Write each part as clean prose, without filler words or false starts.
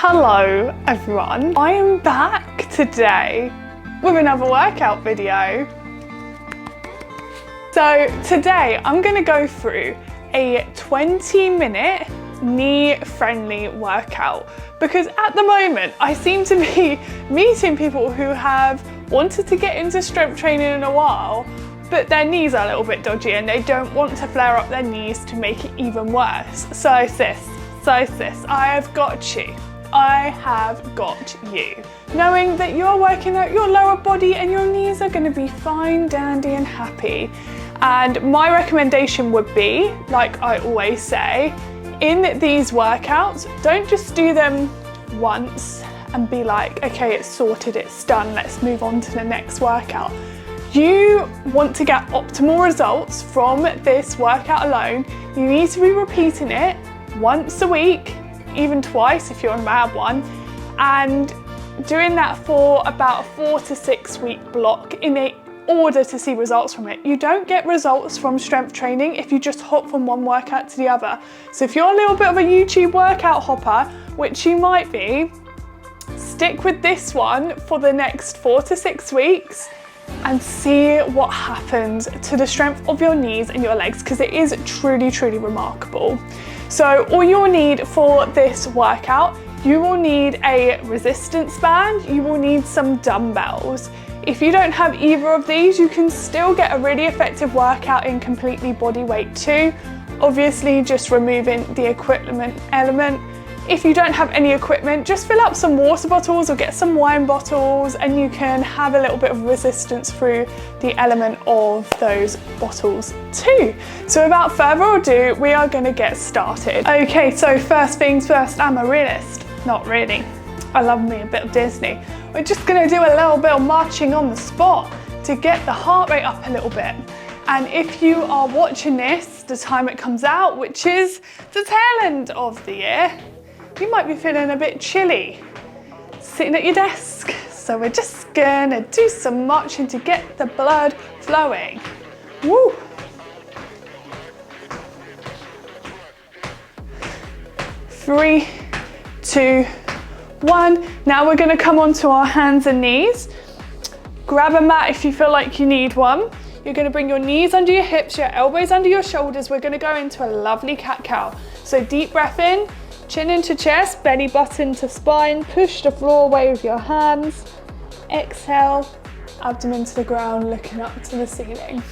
Hello everyone, I am back today with another workout video. So today I'm going to go through a 20-minute knee-friendly workout because at the moment I seem to be meeting people who have wanted to get into strength training in a while, but their knees are a little bit dodgy and they don't want to flare up their knees to make it even worse. So sis, I have got you. I have got you. Knowing that you're working out your lower body and your knees are going to be fine, dandy and happy. And my recommendation would be, like I always say, in these workouts, don't just do them once and be like, okay, it's sorted, it's done, let's move on to the next workout. You want to get optimal results from this workout alone. You need to be repeating it once a week, even twice if you're on a bad one, and doing that for about a 4 to 6 week block in order to see results from it. You don't get results from strength training if you just hop from one workout to the other. So if you're a little bit of a YouTube workout hopper, which you might be, stick with this one for the next 4 to 6 weeks and see what happens to the strength of your knees and your legs, because it is truly, truly remarkable. So all you'll need for this workout, you will need a resistance band, you will need some dumbbells. If you don't have either of these, you can still get a really effective workout in completely body weight too. Obviously just removing the equipment element. If you don't have any equipment, just fill up some water bottles or get some wine bottles and you can have a little bit of resistance through the element of those bottles too. So without further ado, we are going to get started. Okay, so first things first, I'm a realist. Not really. I love me a bit of Disney. We're just going to do a little bit of marching on the spot to get the heart rate up a little bit. And if you are watching this the time it comes out, which is the tail end of the year, you might be feeling a bit chilly sitting at your desk. So we're just gonna do some marching to get the blood flowing. Woo! Three, two, one. Now we're gonna come onto our hands and knees. Grab a mat if you feel like you need one. You're gonna bring your knees under your hips, your elbows under your shoulders. We're gonna go into a lovely cat-cow. So deep breath in, chin into chest, belly button to spine, push the floor away with your hands. Exhale, abdomen to the ground, looking up to the ceiling.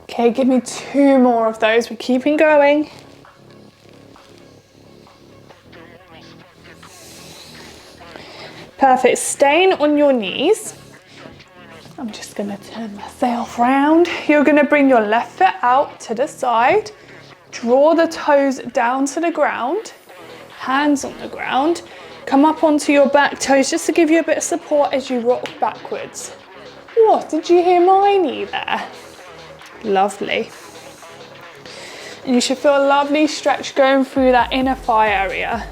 Okay, give me 2 more of those. We're keeping going. Perfect. Staying on your knees. I'm just going to turn myself round. You're going to bring your left foot out to the side. Draw the toes down to the ground. Hands on the ground. Come up onto your back toes just to give you a bit of support as you rock backwards. What? Did you hear my knee there? Lovely. And you should feel a lovely stretch going through that inner thigh area.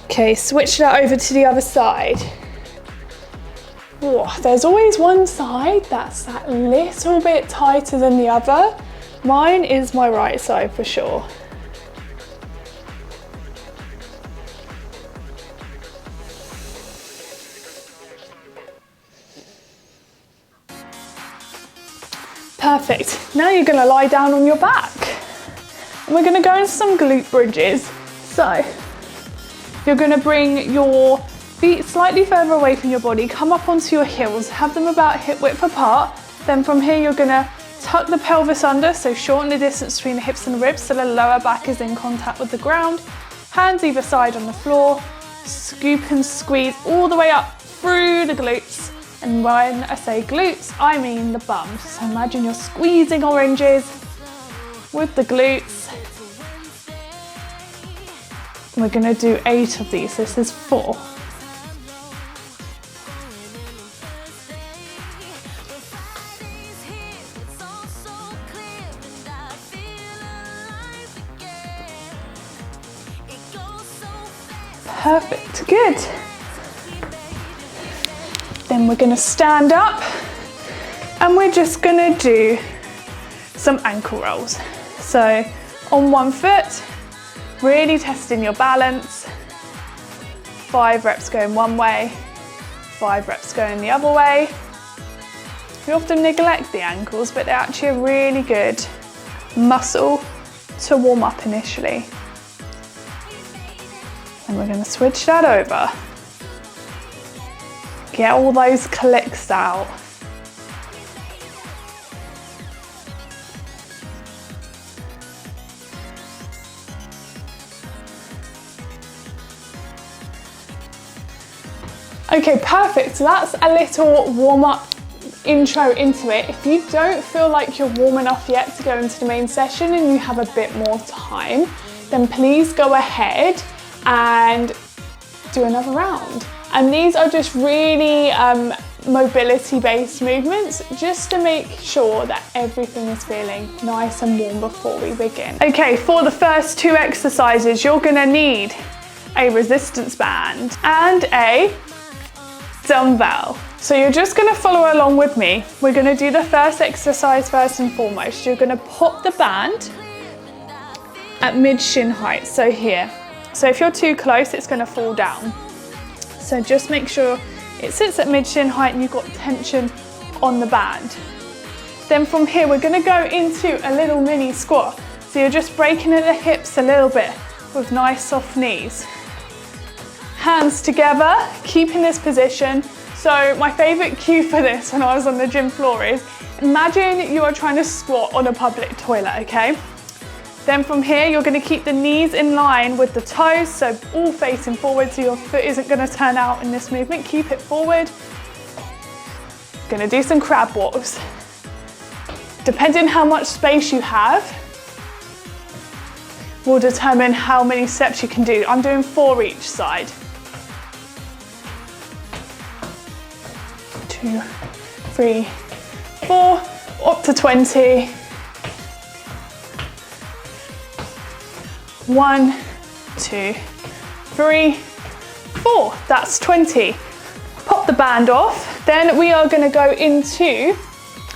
Okay, switch that over to the other side. Whoa, there's always one side that's that little bit tighter than the other. Mine is my right side for sure. Perfect. Now you're going to lie down on your back. And we're going to go into some glute bridges. So you're going to bring your feet slightly further away from your body, come up onto your heels, have them about hip width apart. Then from here you're going to tuck the pelvis under, so shorten the distance between the hips and the ribs so the lower back is in contact with the ground. Hands either side on the floor. Scoop and squeeze all the way up through the glutes. And when I say glutes, I mean the bum. So imagine you're squeezing oranges with the glutes. We're gonna do 8 of these. This is 4. Perfect, good. Then we're gonna stand up and we're just gonna do some ankle rolls. So on one foot, really testing your balance. 5 reps going one way, 5 reps going the other way. We often neglect the ankles, but they're actually a really good muscle to warm up initially. And we're going to switch that over. Get all those clicks out. Okay, perfect. So that's a little warm-up intro into it. If you don't feel like you're warm enough yet to go into the main session and you have a bit more time, then please go ahead and do another round. And these are just really mobility-based movements, just to make sure that everything is feeling nice and warm before we begin. Okay, for the first 2 exercises, you're gonna need a resistance band and a dumbbell. So you're just gonna follow along with me. We're gonna do the first exercise first and foremost. You're gonna pop the band at mid-shin height, so here. So if you're too close, it's gonna fall down. So just make sure it sits at mid-shin height and you've got tension on the band. Then from here, we're gonna go into a little mini squat. So you're just breaking at the hips a little bit with nice soft knees. Hands together, keeping this position. So my favorite cue for this when I was on the gym floor is, imagine you are trying to squat on a public toilet, okay? Then from here, you're gonna keep the knees in line with the toes, so all facing forward, so your foot isn't gonna turn out in this movement. Keep it forward. Gonna do some crab walks. Depending how much space you have, will determine how many steps you can do. I'm doing 4 each side. 2, 3, 4, up to 20. 1, 2, 3, 4. That's 20. Pop the band off. Then we are going to go into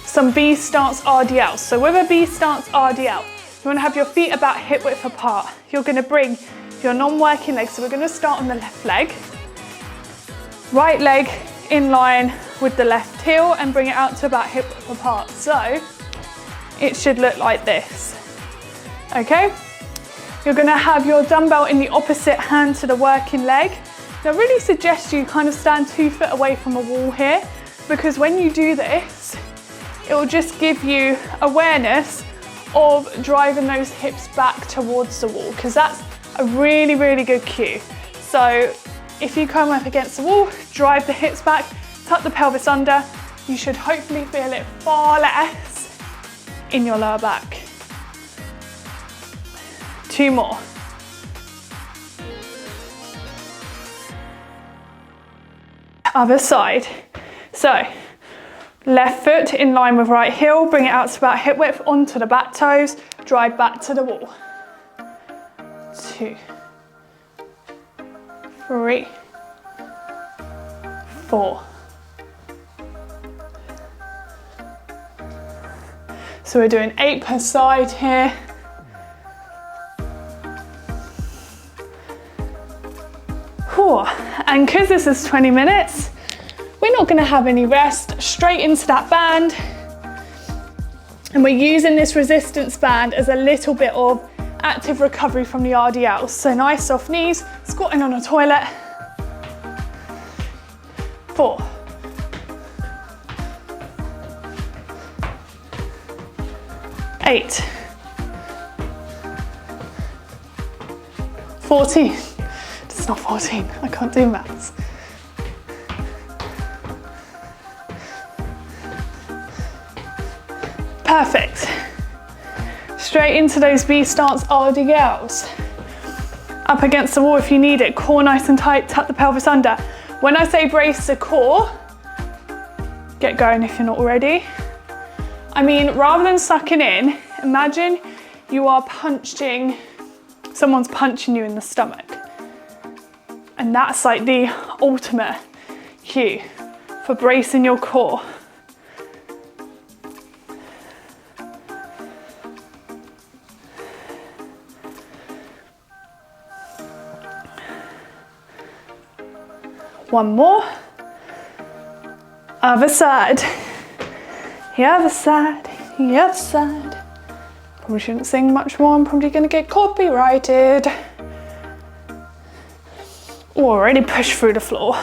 some B stance RDL. So with a B stance RDL, you want to have your feet about hip width apart. You're going to bring your non-working leg. So we're going to start on the left leg. Right leg in line with the left heel and bring it out to about hip width apart. So it should look like this. Okay? You're gonna have your dumbbell in the opposite hand to the working leg. Now I really suggest you kind of stand 2 foot away from a wall here, because when you do this, it will just give you awareness of driving those hips back towards the wall, because that's a really, really good cue. So if you come up against the wall, drive the hips back, tuck the pelvis under, you should hopefully feel it far less in your lower back. 2 more. Other side. So, left foot in line with right heel, bring it out to about hip width onto the back toes, drive back to the wall. 2, 3, 4. So we're doing 8 per side here. And because this is 20 minutes, we're not going to have any rest, straight into that band. And we're using this resistance band as a little bit of active recovery from the RDLs. So nice soft knees, squatting on a toilet. 4. 8. 14. It's not 14, I can't do maths. Perfect. straight into those V stance RDLs. Up against the wall if you need it, core nice and tight, tuck the pelvis under. When I say brace the core, get going if you're not already. I mean, rather than sucking in, imagine you are punching, someone's punching you in the stomach. And that's like the ultimate cue for bracing your core. One more. Other side. The other side. The other side. Probably shouldn't sing much more. I'm probably going to get copyrighted. Already pushed through the floor.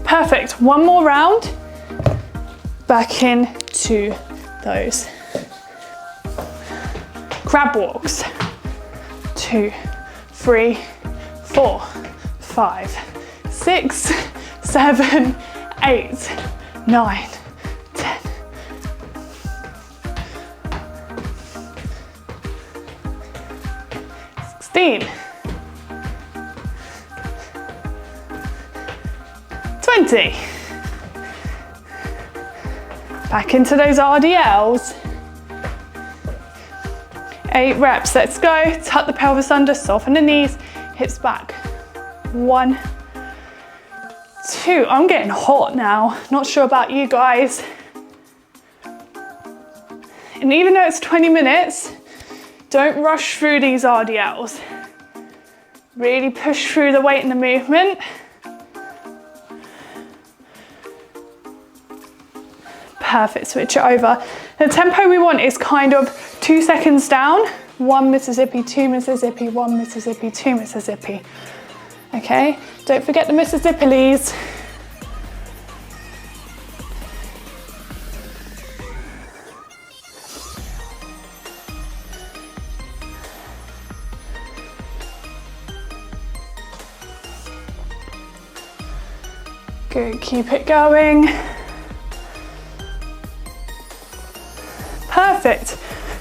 Perfect, one more round, back into those crab walks. 2, 3, 4, 5, 6, 7, 8, 9, 10. Sixteen. 20. Back into those RDLs. 8 reps, let's go. Tuck the pelvis under, soften the knees, hips back. 1, 2, I'm getting hot now. Not sure about you guys. And even though it's 20 minutes, don't rush through these RDLs. Really push through the weight and the movement. Perfect, switch it over. The tempo we want is kind of 2 seconds down, 1 Mississippi, 2 Mississippi, 1 Mississippi, 2 Mississippi. Okay, don't forget the Mississippi's. Good, keep it going. Perfect,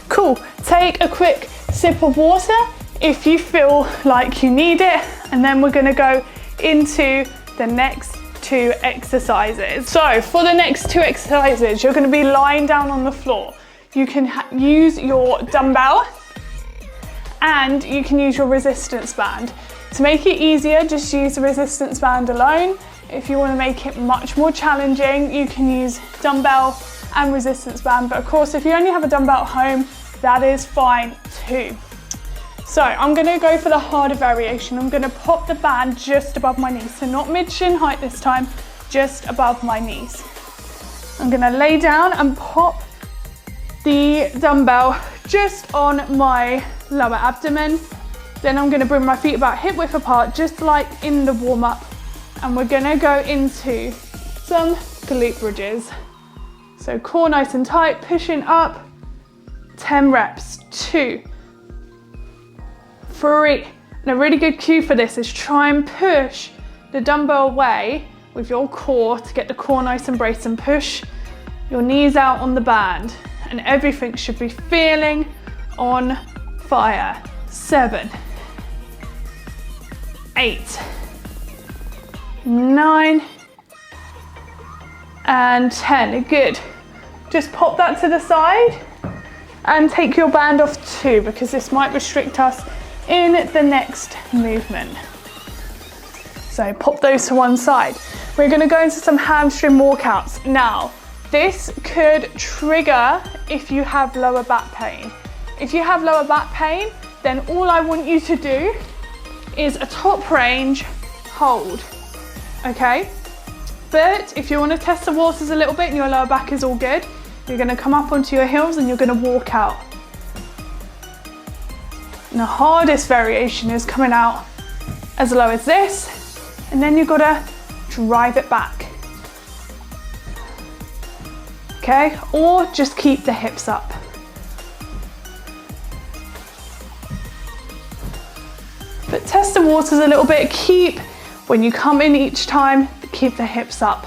cool. Take a quick sip of water if you feel like you need it, and then we're gonna go into the next 2 exercises. So for the next 2 exercises, you're gonna be lying down on the floor. You can use your dumbbell and you can use your resistance band. To make it easier, just use the resistance band alone. If you wanna make it much more challenging, you can use dumbbell and resistance band, but of course if you only have a dumbbell at home, that is fine too. So I'm gonna go for the harder variation. I'm gonna pop the band just above my knees, so not mid shin height this time, just above my knees. I'm gonna lay down and pop the dumbbell just on my lower abdomen. Then I'm gonna bring my feet about hip width apart, just like in the warm up, and we're gonna go into some glute bridges. So core nice and tight, pushing up, 10 reps, 2, 3. And a really good cue for this is try and push the dumbbell away with your core to get the core nice and braced, and push your knees out on the band, and everything should be feeling on fire. 7, 8, 9, and 10, good. Just pop that to the side and take your band off too, because this might restrict us in the next movement. So pop those to one side. We're gonna go into some hamstring walkouts. Now, this could trigger if you have lower back pain. If you have lower back pain, then all I want you to do is a top range hold, okay? But if you want to test the waters a little bit and your lower back is all good, you're going to come up onto your heels and you're going to walk out. And the hardest variation is coming out as low as this, and then you've got to drive it back. Okay, or just keep the hips up. But test the waters a little bit. Keep, when you come in each time, keep the hips up.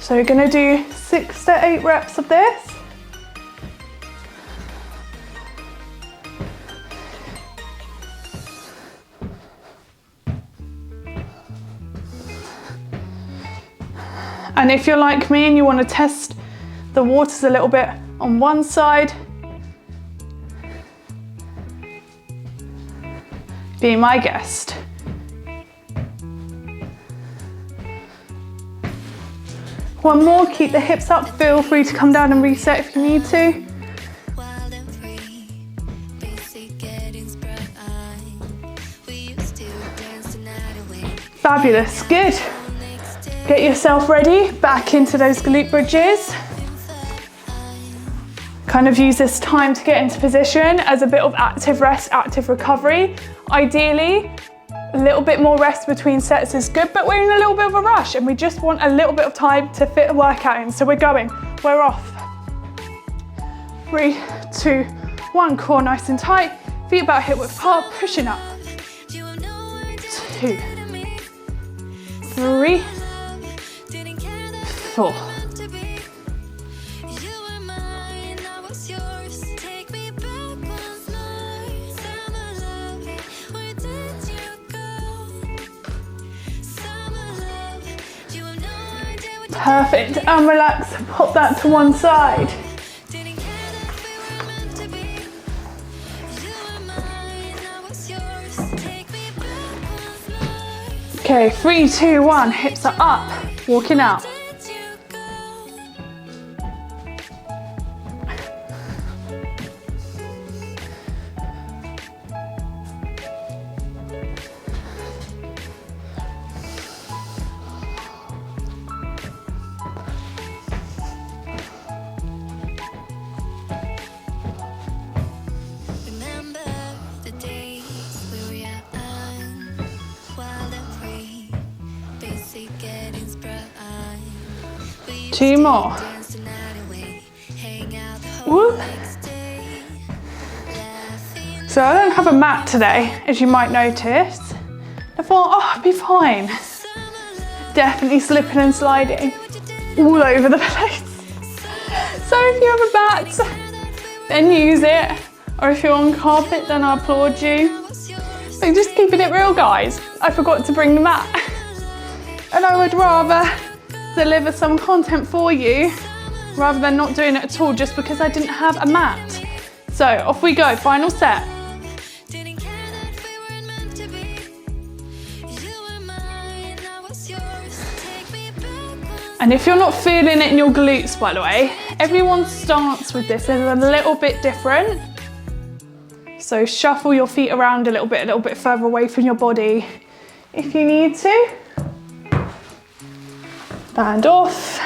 So you're gonna do 6 to 8 reps of this. And if you're like me and you want to test the waters a little bit on one side, be my guest. One more, keep the hips up. Feel free to come down and reset if you need to. Fabulous, good. Get yourself ready, back into those glute bridges. Kind of use this time to get into position as a bit of active rest, active recovery. Ideally, a little bit more rest between sets is good, but we're in a little bit of a rush and we just want a little bit of time to fit a workout in. So we're we're off. 3, 2, 1, core nice and tight, feet about hip width apart, pushing up. 2, 3, 4. Perfect, and relax, pop that to one side. Okay, 3, 2, 1, hips are up, walking out. Two more. Whoop. So I don't have a mat today, as you might notice. I thought, oh, I'll be fine. Definitely slipping and sliding all over the place. So if you have a mat, then use it. Or if you're on carpet, then I applaud you. So just keeping it real, guys. I forgot to bring the mat. And I would rather deliver some content for you rather than not doing it at all just because I didn't have a mat. So off we go, final set. And if you're not feeling it in your glutes, by the way, everyone's stance with this is a little bit different. So shuffle your feet around a little bit further away from your body if you need to. Band off.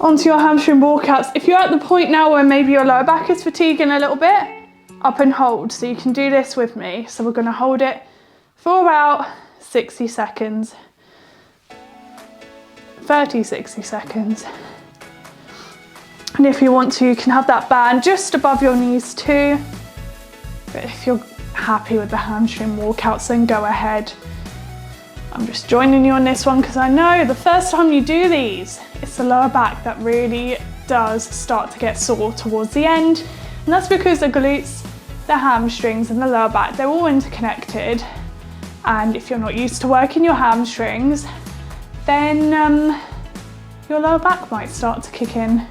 Onto your hamstring walkouts. If you're at the point now where maybe your lower back is fatiguing a little bit, up and hold. So you can do this with me. So we're going to hold it for about 60 seconds. 30, 60 seconds. And if you want to, you can have that band just above your knees too. But if you're happy with the hamstring walkouts, then go ahead. I'm just joining you on this one because I know the first time you do these, it's the lower back that really does start to get sore towards the end. And that's because the glutes, the hamstrings and the lower back, they're all interconnected. And if you're not used to working your hamstrings, then your lower back might start to kick in.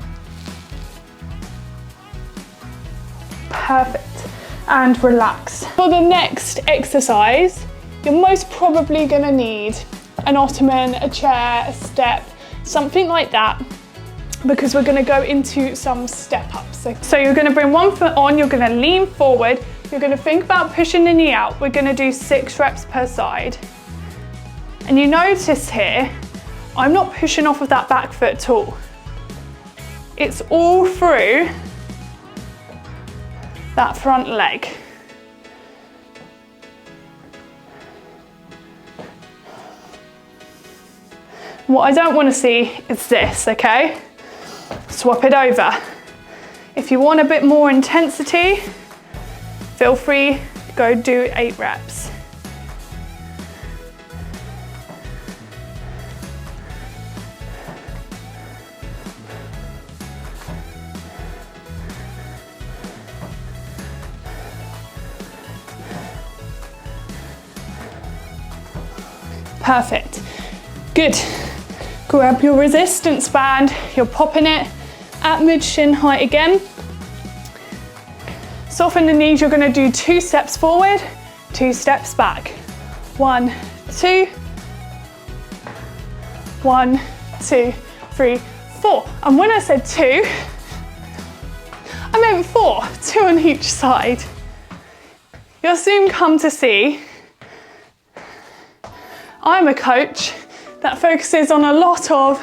Perfect. And relax. For the next exercise, you're most probably going to need an ottoman, a chair, a step, something like that, because we're going to go into some step ups. So you're going to bring one foot on, you're going to lean forward, you're going to think about pushing the knee out. We're going to do 6 reps per side. And you notice here, I'm not pushing off of that back foot at all. It's all through that front leg. What I don't want to see is this, okay? Swap it over. If you want a bit more intensity, feel free to go do 8 reps. Perfect. Good. Grab your resistance band. You're popping it at mid-shin height again. Soften the knees. You're going to do 2 steps forward, 2 steps back. 1, 2. 1, 2, 3, 4. And when I said 2, I meant 4. 2 on each side. You'll soon come to see I'm a coach that focuses on a lot of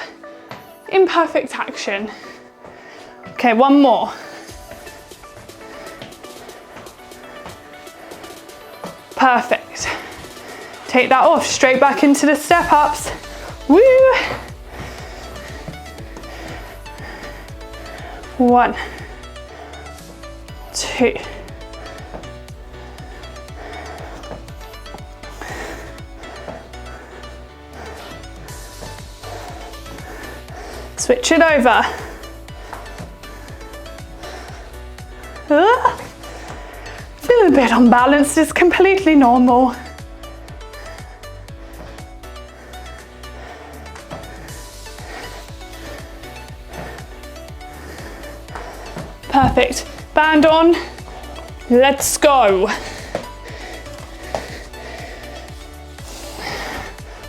imperfect action. Okay, one more. Perfect. Take that off, straight back into the step ups. Woo! 1, 2. Switch it over. Feel a bit unbalanced, it's completely normal. Perfect. Band on. Let's go.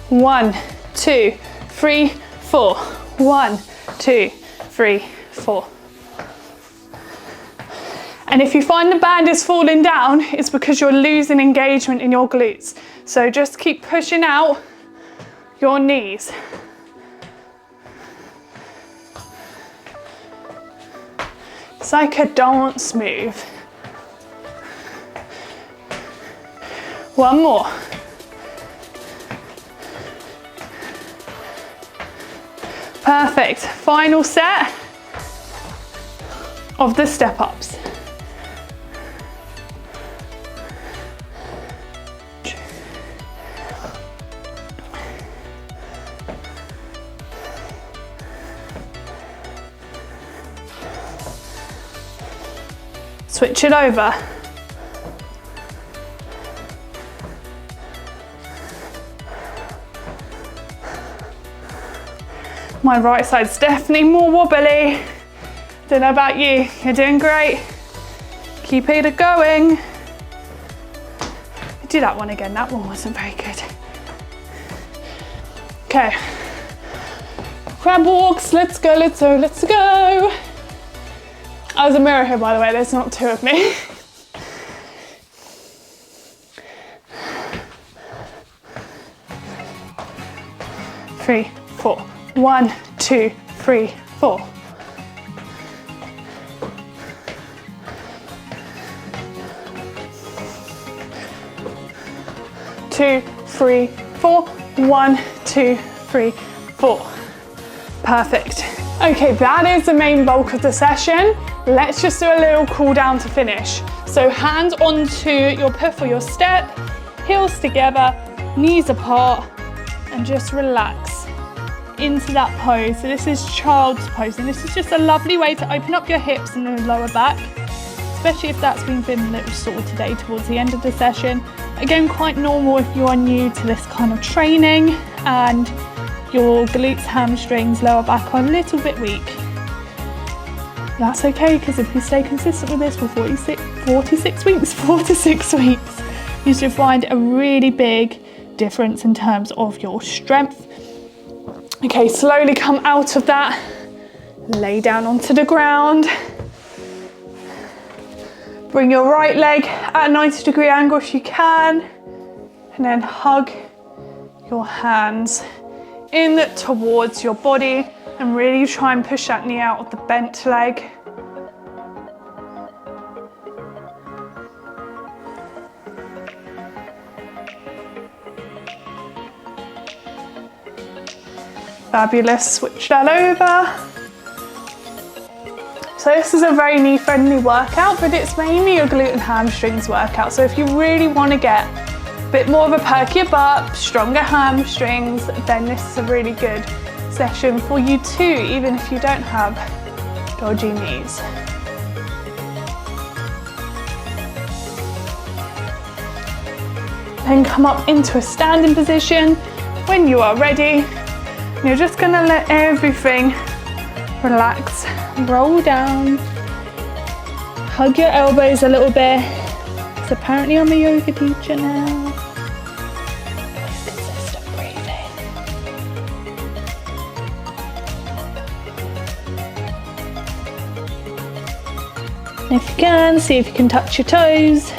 1, 2, 3, 4. 1, 2, 3, 4. And if you find the band is falling down, it's because you're losing engagement in your glutes. So just keep pushing out your knees. It's like a dance move. One more. Perfect. Final set of the step ups. Switch it over. My right side's definitely more wobbly. Don't know about you, you're doing great. Keep it going. Do that one again, that one wasn't very good. Okay. Crab walks, let's go, let's go, let's go. There's a mirror here, by the way, there's not 2 of me. Three, 4. 1, 2, 3, 4. Two, 3, 4. 1, 2, 3, 4. Perfect. Okay, that is the main bulk of the session. Let's just do a little cool down to finish. So hands onto your puff or your step, heels together, knees apart, and just relax into that pose. So this is child's pose, and this is just a lovely way to open up your hips and the lower back, especially if that's been feeling a little sore today towards the end of the session. Again, quite normal if you are new to this kind of training and your glutes, hamstrings, lower back are a little bit weak. That's okay, because if you stay consistent with this for 4 to 6 weeks, you should find a really big difference in terms of your strength. Okay, slowly come out of that, lay down onto the ground. Bring your right leg at a 90-degree angle if you can, and then hug your hands in towards your body and really try and push that knee out of the bent leg. Fabulous, switch that over. So this is a very knee-friendly workout, but it's mainly a glute and hamstrings workout. So if you really want to get a bit more of a perkier butt, stronger hamstrings, then this is a really good session for you too, even if you don't have dodgy knees. Then come up into a standing position when you are ready. You're just gonna let everything relax, roll down, hug your elbows a little bit. Because apparently I'm a yoga teacher now. Nice consistent breathing. And if you can, see if you can touch your toes,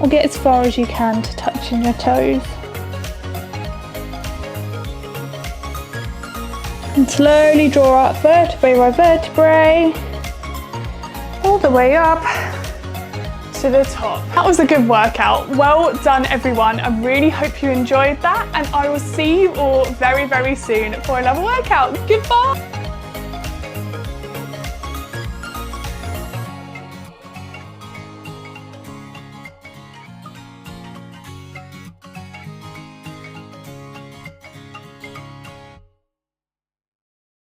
or get as far as you can to touching your toes. And slowly draw up vertebrae by vertebrae, all the way up to the top. That was a good workout. Well done, everyone. I really hope you enjoyed that, and I will see you all very, very soon for another workout. Goodbye.